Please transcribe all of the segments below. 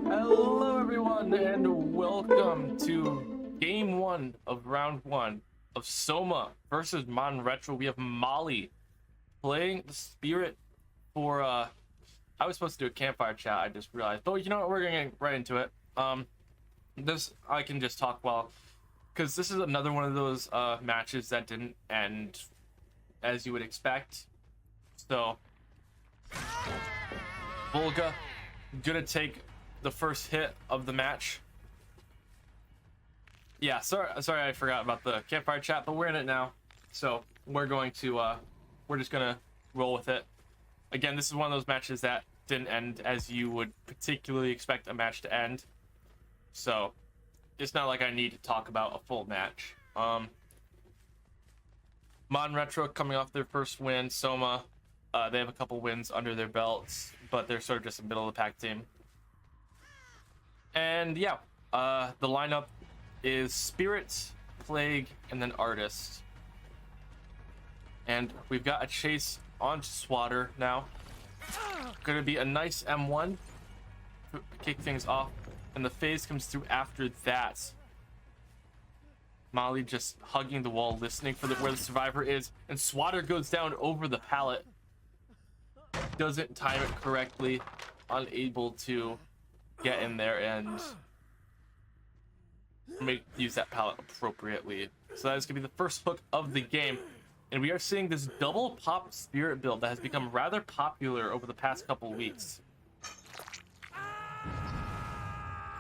Hello everyone and welcome to game 1 of round 1 of SOMA versus Mon Retro. We have Molly playing the Spirit for I was supposed to do a campfire chat, I just realized. But you know what, we're gonna get right into it. This I can just talk well because this is another one of those matches that didn't end as you would expect. So Volga gonna take the first hit of the match. Yeah, sorry I forgot about the campfire chat, but we're in it now, so we're going to we're just gonna roll with it. Again, this is one of those matches that didn't end as you would particularly expect a match to end, so it's not like I need to talk about a full match. Mon Retro coming off their first win. SOMA, they have a couple wins under their belts, but they're sort of just a middle of the pack team. And yeah, the lineup is Spirit, Plague, and then Artist. And we've got a chase onto Swatter now. Gonna be a nice M1 to kick things off, and the phase comes through after that. Molly just hugging the wall, listening for where the survivor is, and Swatter goes down over the pallet. Doesn't time it correctly, unable to get in there and use that pallet appropriately. So that is going to be the first hook of the game, and we are seeing this double pop Spirit build that has become rather popular over the past couple weeks.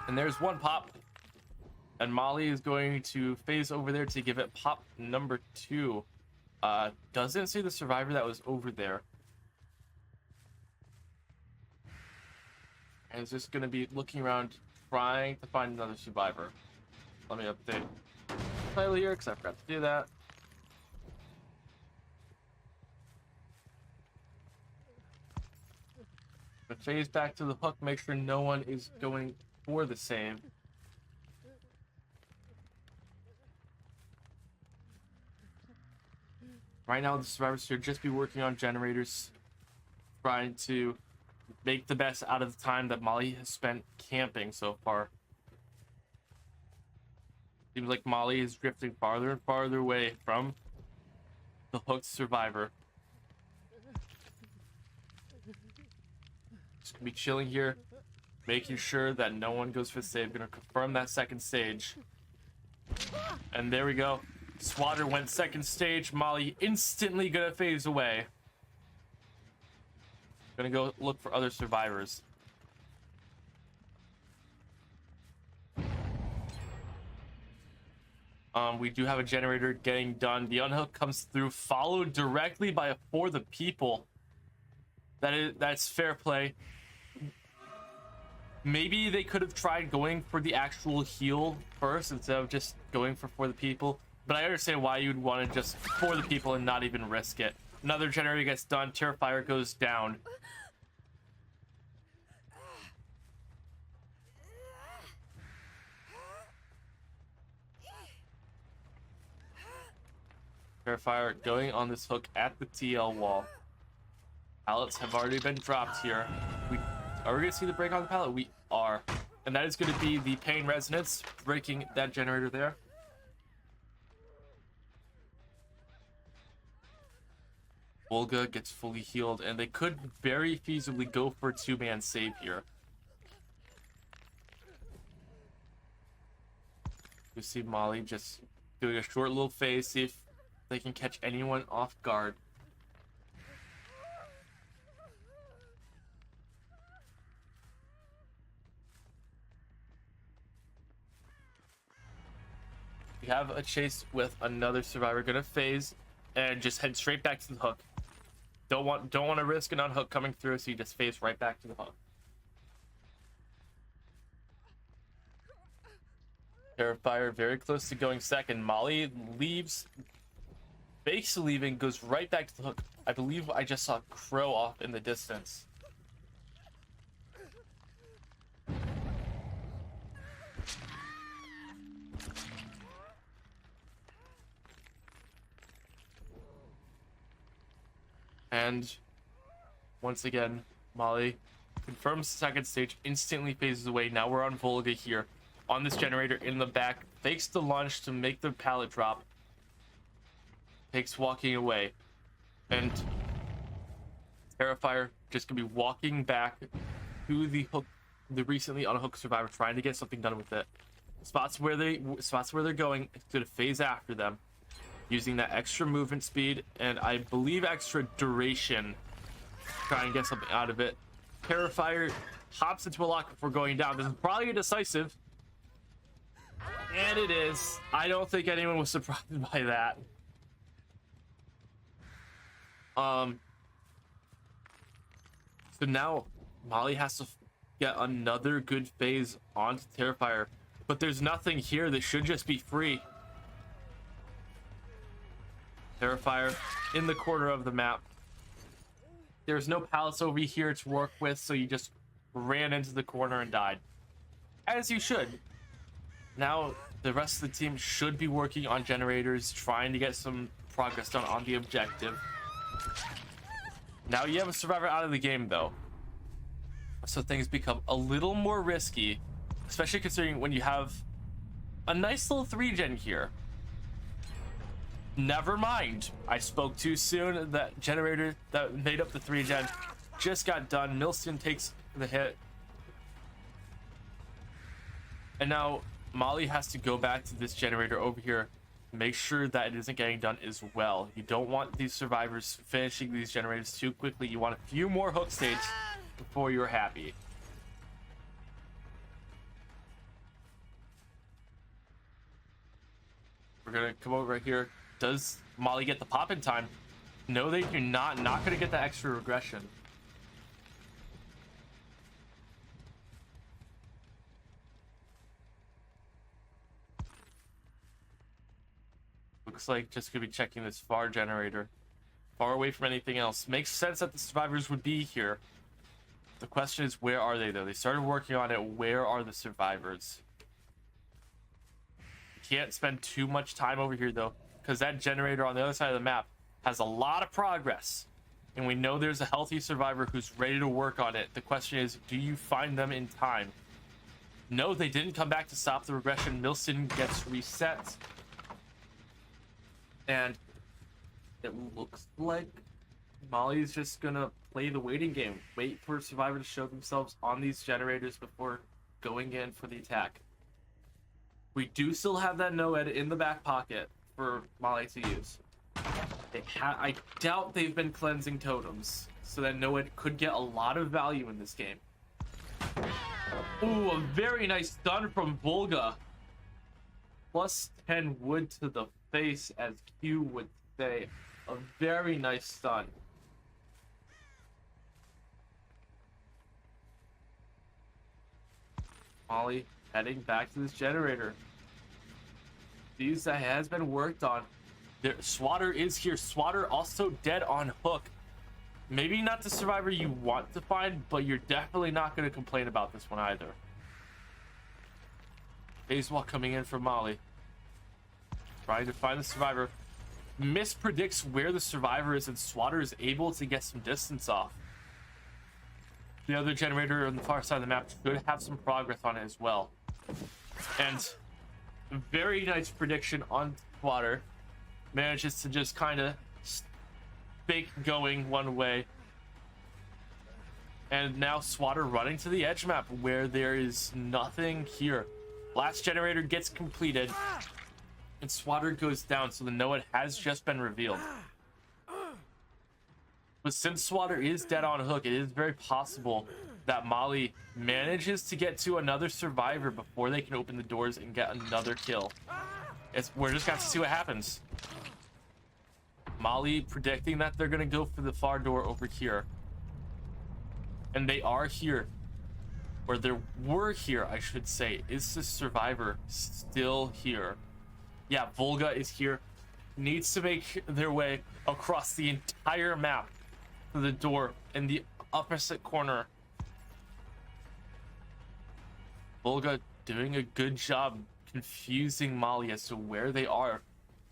And there's one pop, and Molly is going to phase over there to give it pop number 2. Doesn't see the survivor that was over there. And it's just going to be looking around, trying to find another survivor. Let me update the title here, because I forgot to do that. But phase back to the hook, make sure no one is going for the save. Right now, the survivors should just be working on generators, trying to make the best out of the time that Molly has spent camping so far. Seems like Molly is drifting farther and farther away from the hooked survivor. Just gonna be chilling here, making sure that no one goes for the save. Gonna confirm that second stage. And there we go. Swatter went second stage. Molly instantly gonna phase away. Gonna go look for other survivors. We do have a generator getting done. The unhook comes through, followed directly by a For the People. That's fair play. Maybe they could have tried going for the actual heal first instead of just going for the People. But I understand why you'd want to just For the People and not even risk it. Another generator gets done. Terrifier goes down. Terrifier going on this hook at the TL wall. Pallets have already been dropped here. Are we gonna see the break on the pallet? We are. And that is gonna be the Pain Resonance breaking that generator there. Volga gets fully healed, and they could very feasibly go for a 2-man save here. You see Molly just doing a short little phase, see if they can catch anyone off guard. We have a chase with another survivor, gonna phase and just head straight back to the hook. Don't want to risk an unhook coming through, so you just phase right back to the hook. Terrifier very close to going second. Molly leaves, fakes leaving, goes right back to the hook. I believe I just saw Crow off in the distance. And once again, Molly confirms the second stage, instantly phases away. Now we're on Volga here, on this generator in the back. Fakes the launch to make the pallet drop. Takes walking away. And Terrifier just gonna be walking back to the hook, the recently unhooked survivor, trying to get something done with it. Spots where they're going, it's gonna phase after them, using that extra movement speed and I believe extra duration, try and get something out of it. Terrifier hops into a lock before going down. This is probably a decisive, and it is. I don't think anyone was surprised by that. So now Molly has to get another good phase onto Terrifier, but there's nothing here that should just be free. Terrifier in the corner of the map. There's no pallets over here to work with, so you just ran into the corner and died. As you should. Now the rest of the team should be working on generators, trying to get some progress done on the objective. Now you have a survivor out of the game though, so things become a little more risky, especially considering when you have a nice little 3-gen here. Never mind, I spoke too soon. That generator that made up the 3-gen just got done. Milston takes the hit, and now Molly has to go back to this generator over here, make sure that it isn't getting done as well. You don't want these survivors finishing these generators too quickly. You want a few more hook stages before you're happy. We're gonna come over right here. Does Molly get the pop in time? No, they do not. Not gonna get that extra regression. Looks like just gonna be checking this far generator, far away from anything else. Makes sense that the survivors would be here. The question is, where are they though? They started working on it. Where are the survivors? Can't spend too much time over here though, because that generator on the other side of the map has a lot of progress, and we know there's a healthy survivor who's ready to work on it. The question is, do you find them in time? No, they didn't come back to stop the regression. Milston gets reset. And it looks like Molly's just gonna play the waiting game, wait for a survivor to show themselves on these generators before going in for the attack. We do still have that no-ed in the back pocket for Molly to use. I doubt they've been cleansing totems, so that no-ed could get a lot of value in this game. Ooh, a very nice stun from Volga. Plus 10 wood to the face, as Q would say. A very nice stun. Molly heading back to this generator. These that has been worked on. There, Swatter is here. Swatter also dead on hook. Maybe not the survivor you want to find, but you're definitely not going to complain about this one either. Phase walk coming in for Molly. Trying to find the survivor. Mispredicts where the survivor is, and Swatter is able to get some distance off. The other generator on the far side of the map should have some progress on it as well. And a very nice prediction on Swatter. Manages to just kind of fake going one way. And now Swatter running to the edge map where there is nothing here. Last generator gets completed. And Swatter goes down, so the no-ed has just been revealed. But since Swatter is dead on hook, it is very possible that Molly manages to get to another survivor before they can open the doors and get another kill. We're just got to see what happens. Molly predicting that they're going to go for the far door over here. And they are here. Or they were here, I should say. Is the survivor still here? Yeah, Volga is here. Needs to make their way across the entire map to the door in the opposite corner. Volga doing a good job confusing Molly as to where they are.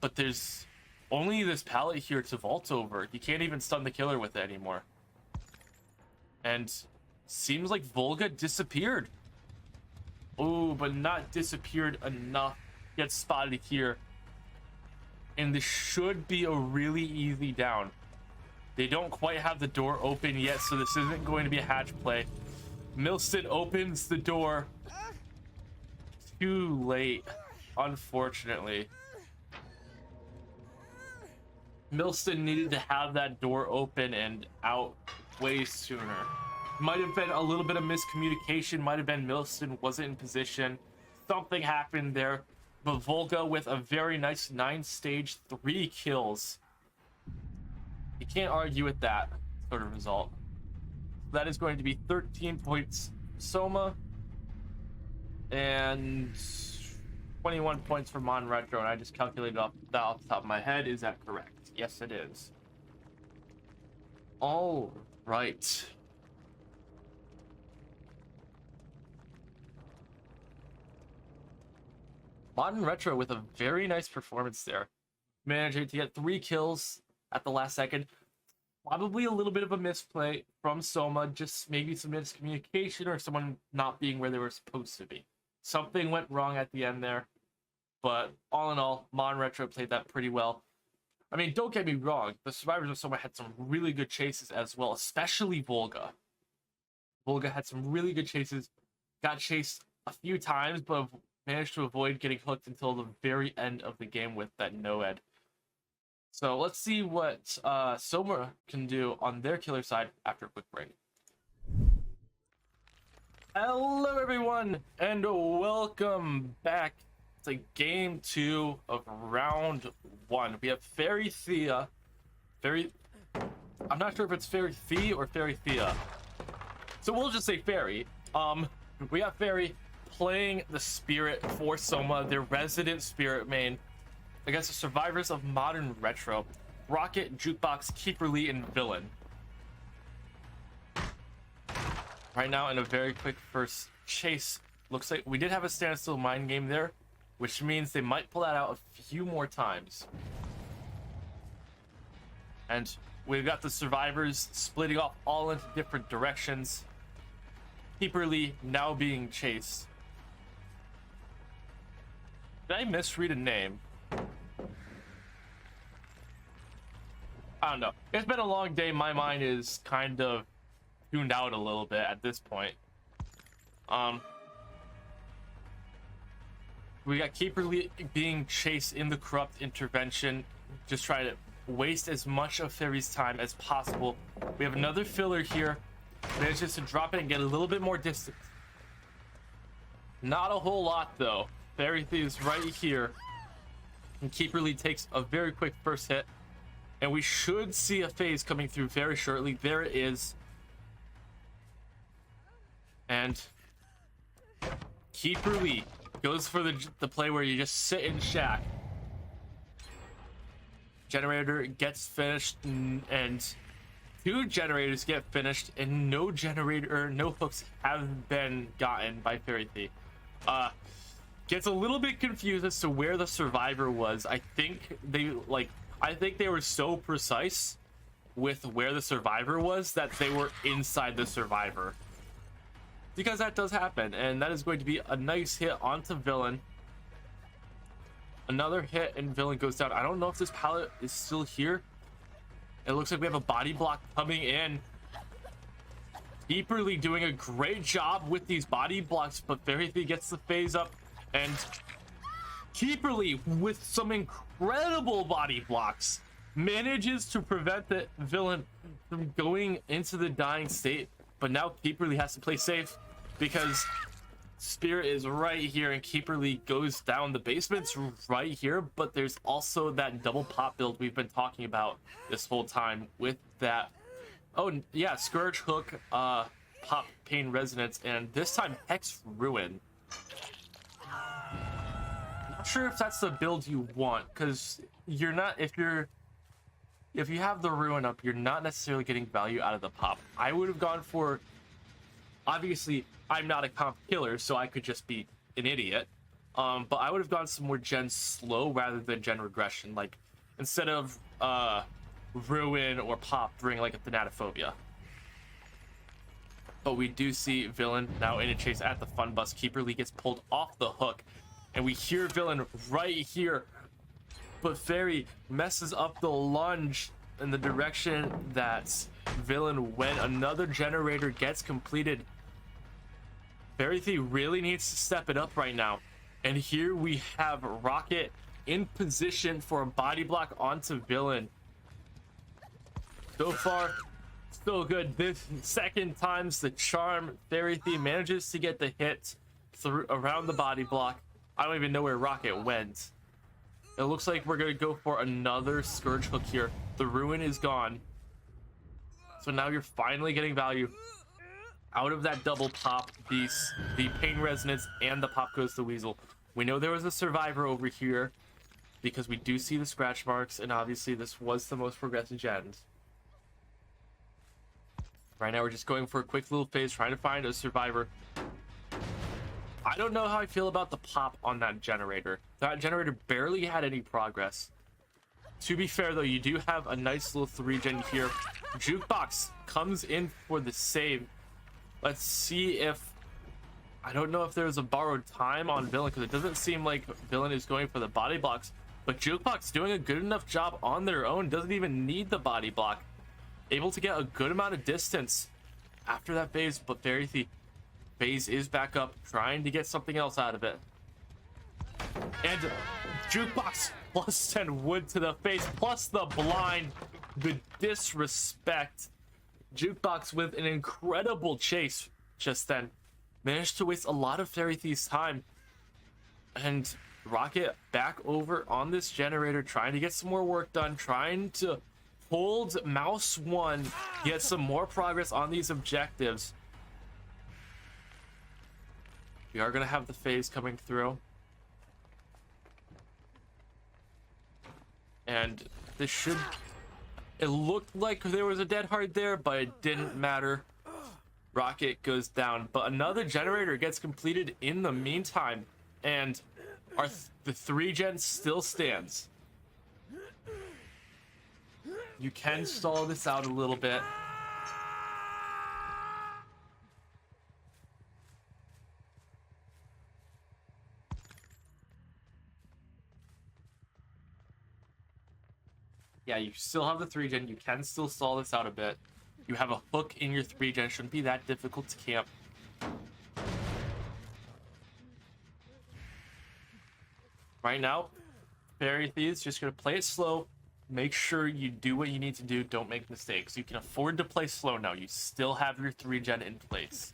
But there's only this pallet here to vault over. You can't even stun the killer with it anymore. And seems like Volga disappeared. Oh, but not disappeared enough. Gets spotted here. And this should be a really easy down. They don't quite have the door open yet, so this isn't going to be a hatch play. Milston opens the door. Too late, unfortunately. Milston needed to have that door open and out way sooner. Might have been a little bit of miscommunication. Might have been Milston wasn't in position. Something happened there. But Volga with a very nice 9-stage 3 kills. You can't argue with that sort of result. That is going to be 13 points for SOMA and 21 points for Mon Retro, and I just calculated off the top of my head. Is that correct? Yes, it is. All right. Modern Retro with a very nice performance there. Managing to get 3 kills at the last second. Probably a little bit of a misplay from SOMA, just maybe some miscommunication or someone not being where they were supposed to be. Something went wrong at the end there, but all in all, Mon Retro played that pretty well. I mean, don't get me wrong, the survivors of SOMA had some really good chases as well, especially Volga. Volga had some really good chases, got chased a few times, but managed to avoid getting hooked until the very end of the game with that no-ed. So let's see what SOMA can do on their killer side after a quick break. Hello everyone, and welcome back to game 2 of round 1. We have Fairy Thea. I'm not sure if it's Fairy Thea or Fairy Thea. So we'll just say Fairy. We got Fairy playing the Spirit for SOMA, their resident Spirit main, against the survivors of Modern Retro, Rocket, Jukebox, Keeper Lee, and Villain. Right now, in a very quick first chase, looks like we did have a standstill mind game there, which means they might pull that out a few more times. And we've got the survivors splitting off all into different directions. Keeper Lee now being chased. Did I misread a name? I don't know. It's been a long day. My mind is kind of tuned out a little bit at this point. We got Keeper Lee being chased in the corrupt intervention. Just try to waste as much of Fairy's time as possible. We have another filler here. Manages to drop it and get a little bit more distance. Not a whole lot though. Fairy is right here. And Keeper Lee takes a very quick first hit. And we should see a phase coming through very shortly. There it is. And Keeper Lee goes for the play where you just sit in shack. Generator gets finished, and 2 generators get finished, and no hooks have been gotten by Fairy Thea. Gets a little bit confused as to where the survivor was. I think they were so precise with where the survivor was that they were inside the survivor. Because that does happen, and that is going to be a nice hit onto Villain. Another hit and Villain goes down. I don't know if this pallet is still here. It looks like we have a body block coming in. Keeper Lee doing a great job with these body blocks, but Fairy Thea gets the phase up, and Keeper Lee with some incredible body blocks manages to prevent the Villain from going into the dying state. But now Keeper Lee has to play safe because Spirit is right here and Keeper Lee goes down. The basement's right here, but there's also that double pop build we've been talking about this whole time with that. Oh yeah, Scourge Hook, Pop Pain Resonance, and this time Hex Ruin. Not sure if that's the build you want, because you're not, if you have the Ruin up, you're not necessarily getting value out of the pop. I would have gone for, obviously I'm not a comp killer, so I could just be an idiot, but I would have gone some more gen slow rather than gen regression. Like instead of Ruin or pop, bring like a Thanatophobia. But we do see Villain now in a chase at the fun bus. Keeperly gets pulled off the hook, and we hear Villain right here. But Fairy messes up the lunge in the direction that Villain went. Another generator gets completed. Fairy really needs to step it up right now. And here we have Rocket in position for a body block onto Villain. So far, so good. This second time's the charm. Fairy manages to get the hit through around the body block. I don't even know where Rocket went. It looks like we're gonna go for another Scourge hook here. The ruin is gone. So now you're finally getting value out of that double pop piece, the pain resonance, and the pop goes to Weasel. We know there was a survivor over here because we do see the scratch marks, and obviously this was the most progressive gens. Right now we're just going for a quick little phase, trying to find a survivor. I don't know how I feel about the pop on that generator. That generator barely had any progress. To be fair though, you do have a nice little 3-gen here. Jukebox comes in for the save. Let's see if... I don't know if there's a borrowed time on Villain, because it doesn't seem like Villain is going for the body blocks. But Jukebox doing a good enough job on their own, doesn't even need the body block. Able to get a good amount of distance after that phase, but Fairy Thief phase is back up, trying to get something else out of it. And Jukebox plus 10 wood to the face, plus the blind, the disrespect. Jukebox with an incredible chase just then. Managed to waste a lot of Fairy Thief's time. And Rocket back over on this generator, trying to get some more work done, trying to hold Mouse 1, get some more progress on these objectives. We are going to have the phase coming through. And this should... It looked like there was a dead hard there, but it didn't matter. Rocket goes down, but another generator gets completed in the meantime, and the 3-gen still stands. You can stall this out a little bit. Yeah, you still have the 3-gen. You can still stall this out a bit. You have a hook in your 3-gen. Shouldn't be that difficult to camp. Right now, Fairy Thieves just going to play it slow. Make sure you do what you need to do. Don't make mistakes. You can afford to play slow now. You still have your 3-gen in place.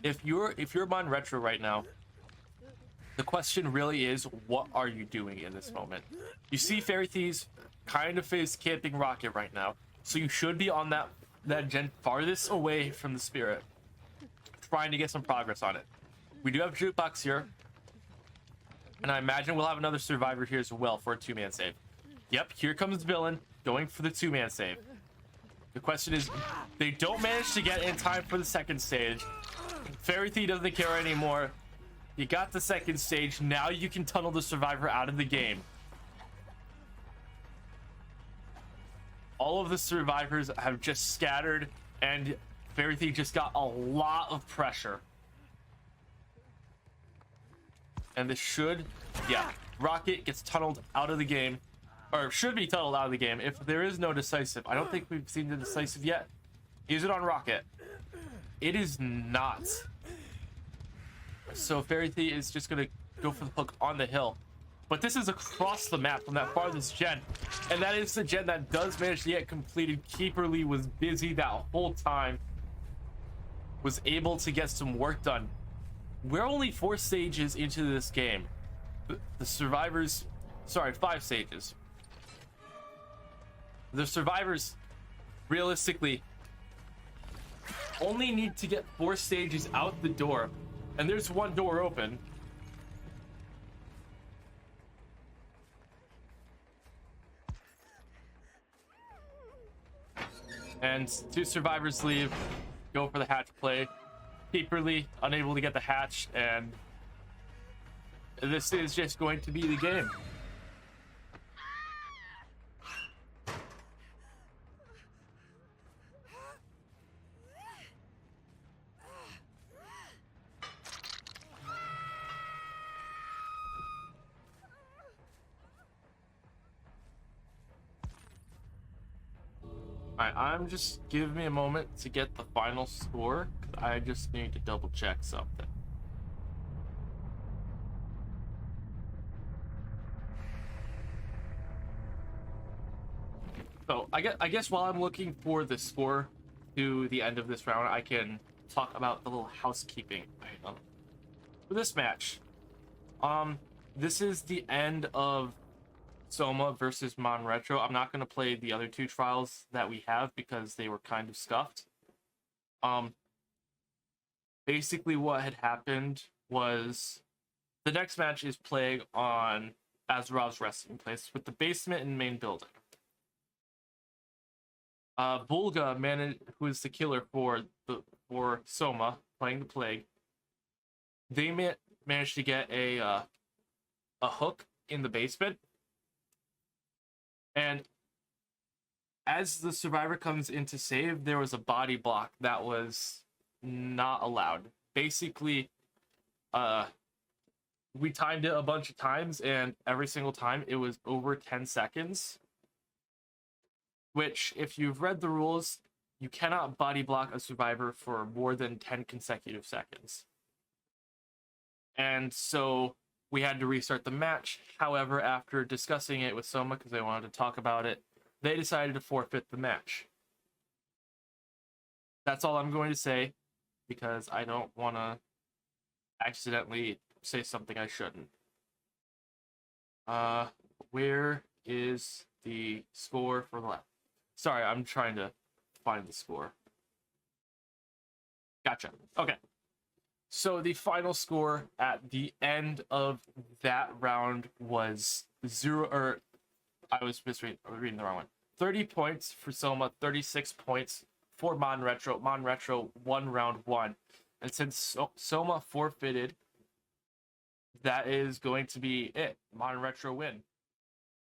If you're Mon Retro right now, the question really is, what are you doing in this moment? You see Fairy Thieves kind of face camping Rocket right now, so you should be on that gen farthest away from the Spirit, trying to get some progress on it. We do have Jukebox here, and I imagine we'll have another survivor here as well for a 2-man save. Yep, here comes Villain going for the 2-man save. The question is, they don't manage to get in time for the second stage. Fairy Thief doesn't care anymore. You got the second stage. Now you can tunnel the survivor out of the game. All of the survivors have just scattered, and Fairy Thief just got a lot of pressure. And this should, yeah, Rocket gets tunneled out of the game, or should be tunneled out of the game if there is no decisive. I don't think we've seen the decisive yet. Is it on Rocket? It is not. So Fairy Thief is just gonna go for the hook on the hill. But this is across the map from that farthest gen. And that is the gen that does manage to get completed. Keeperly was busy that whole time. Was able to get some work done. We're only 4 stages into this game. The survivors... Sorry, 5 stages. The survivors, realistically, only need to get 4 stages out the door. And there's 1 door open. And 2 survivors leave, go for the hatch play. Keeperly unable to get the hatch, and this is just going to be the game. Alright, give me a moment to get the final score, because I just need to double check something. So I guess while I'm looking for the score to the end of this round, I can talk about the little housekeeping item for this match. This is the end of SOMA versus Mon Retro. I'm not going to play the other two trials that we have because they were kind of scuffed. Basically what had happened was the next match is playing on Azerov's resting place with the basement and main building. Bulga, who is the killer for SOMA, playing the Plague, they managed to get a hook in the basement, and as the survivor comes in to save, there was a body block that was not allowed. Basically, we timed it a bunch of times, and every single time it was over 10 seconds. Which, if you've read the rules, you cannot body block a survivor for more than 10 consecutive seconds. And so we had to restart the match. However, after discussing it with SOMA, because they wanted to talk about it, they decided to forfeit the match. That's all I'm going to say, because I don't want to accidentally say something I shouldn't. Where is the score for the left? Sorry, I'm trying to find the score. Gotcha. Okay. So the final score at the end of that round was 0, or I was reading the wrong one. 30 points for SOMA, 36 points for Mon Retro. Mon Retro won round 1. And since SOMA forfeited, that is going to be it. Mon Retro win.